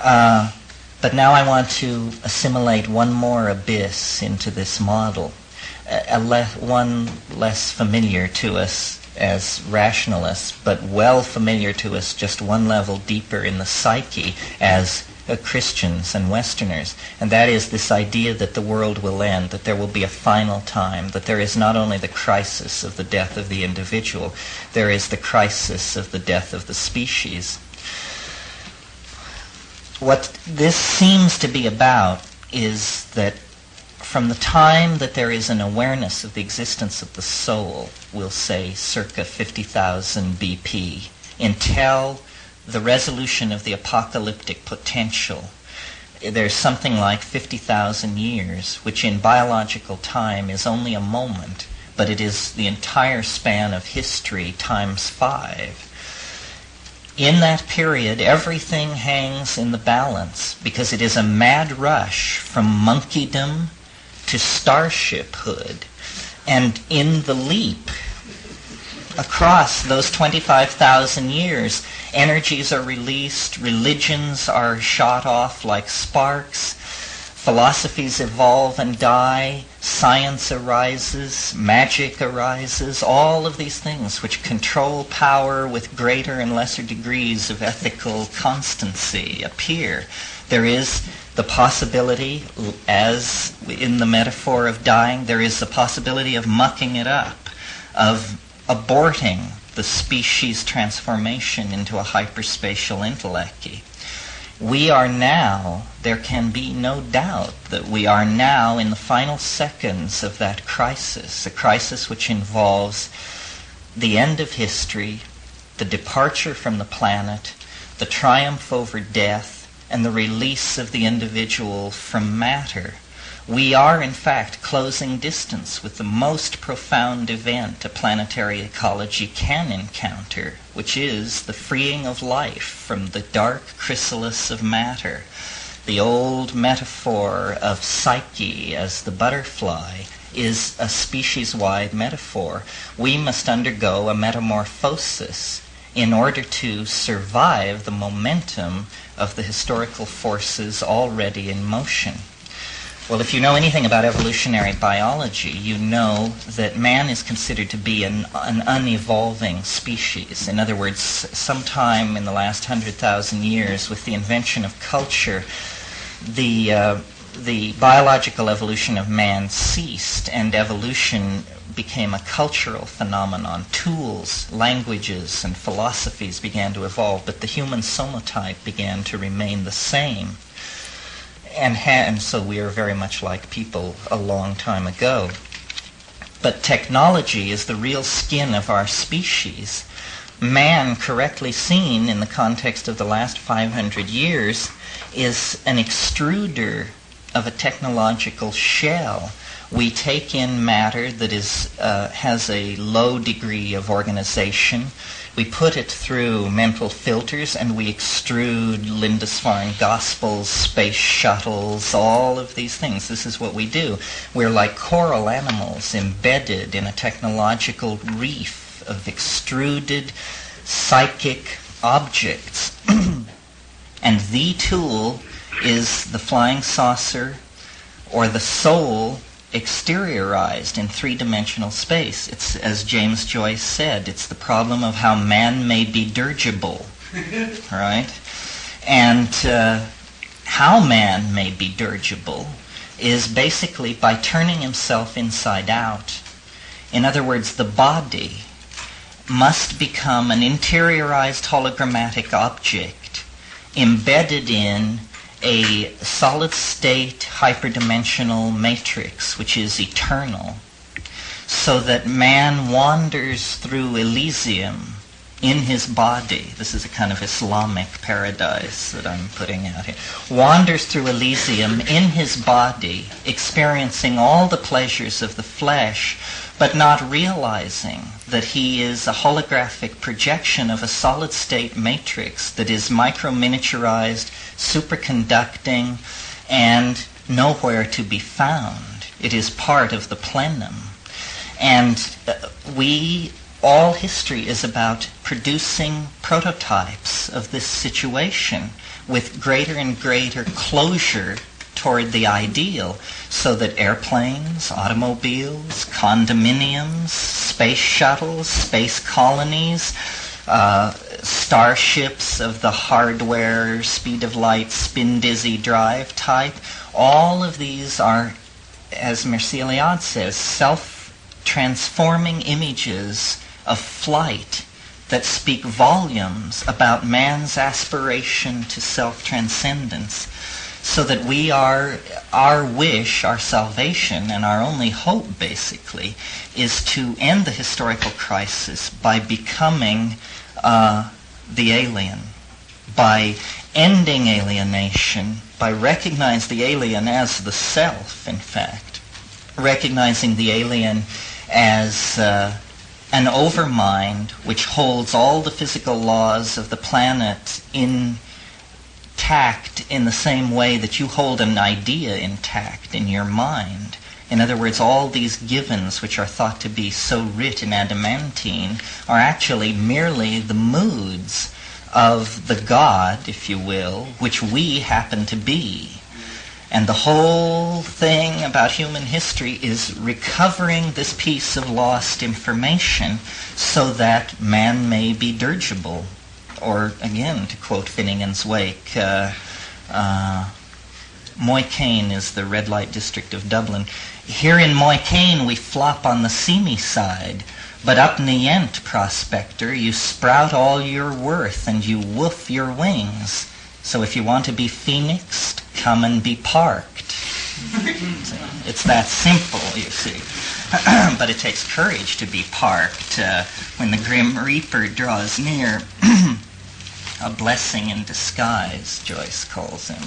But now I want to assimilate one more abyss into this model, one less familiar to us as rationalists, but well familiar to us just one level deeper in the psyche as Christians and Westerners, and that is this idea that the world will end, that there will be a final time, that there is not only the crisis of the death of the individual, there is the crisis of the death of the species. What this seems to be about is that from the time that there is an awareness of the existence of the soul, we'll say circa 50,000 BP, until the resolution of the apocalyptic potential, there's something like 50,000 years, which in biological time is only a moment, but it is the entire span of history times 5. In that period, everything hangs in the balance because it is a mad rush from Monkeydom to Starshiphood. And in the leap across those 25,000 years, energies are released, religions are shot off like sparks, philosophies evolve and die, science arises, magic arises, all of these things which control power with greater and lesser degrees of ethical constancy appear. There is the possibility, as in the metaphor of dying, there is the possibility of mucking it up, of aborting the species transformation into a hyperspatial intellecty. We are now, there can be no doubt that we are now in the final seconds of that crisis, a crisis which involves the end of history, the departure from the planet, the triumph over death, and the release of the individual from matter. We are, in fact, closing distance with the most profound event a planetary ecology can encounter, which is the freeing of life from the dark chrysalis of matter. The old metaphor of psyche as the butterfly is a species-wide metaphor. We must undergo a metamorphosis in order to survive the momentum of the historical forces already in motion. Well, if you know anything about evolutionary biology, you know that man is considered to be an unevolving species. In other words, sometime in the last 100,000 years, with the invention of culture, the biological evolution of man ceased, and evolution became a cultural phenomenon. Tools, languages, and philosophies began to evolve, but the human somotype began to remain the same. And so we are very much like people a long time ago. But technology is the real skin of our species. Man, correctly seen in the context of the last 500 years, is an extruder of a technological shell. We take in matter that has a low degree of organization. We put it through mental filters, and we extrude Lindisfarne Gospels, space shuttles, all of these things. This is what we do. We're like coral animals embedded in a technological reef of extruded psychic objects. And the tool is the flying saucer or the soul exteriorized in three-dimensional space. It's, as James Joyce said, it's the problem of how man may be dirigible, right? And how man may be dirigible is basically by turning himself inside out. In other words, the body must become an interiorized hologrammatic object embedded in a solid-state hyperdimensional matrix which is eternal, so that man wanders through Elysium in his body. This is a kind of Islamic paradise that I'm putting out here. Wanders through Elysium in his body, experiencing all the pleasures of the flesh, but not realizing that he is a holographic projection of a solid-state matrix that is micro-miniaturized, superconducting, and nowhere to be found. It is part of the plenum. And all history is about producing prototypes of this situation. with greater and greater closure toward the ideal, so that airplanes, automobiles, condominiums, space shuttles, space colonies, starships of the hardware, speed of light, spin-dizzy drive type, all of these are, as Mircea Eliade says, self-transforming images of flight that speak volumes about man's aspiration to self-transcendence, so that we are, our wish, our salvation, and our only hope, basically, is to end the historical crisis by becoming the alien, by ending alienation, by recognizing the alien as the self, in fact, recognizing the alien as an overmind which holds all the physical laws of the planet intact in the same way that you hold an idea intact in your mind. In other words, all these givens which are thought to be so rich in adamantine are actually merely the moods of the God, if you will, which we happen to be. And the whole thing about human history is recovering this piece of lost information so that man may be dirigible. Or, again, to quote Finnegan's Wake, Moycane is the red light district of Dublin. Here in Moycane we flop on the seamy side, but up in the Yent, prospector, you sprout all your worth and you woof your wings. So if you want to be phoenixed, come and be parked. It's that simple, you see. But it takes courage to be parked when the grim reaper draws near. A blessing in disguise, Joyce calls him.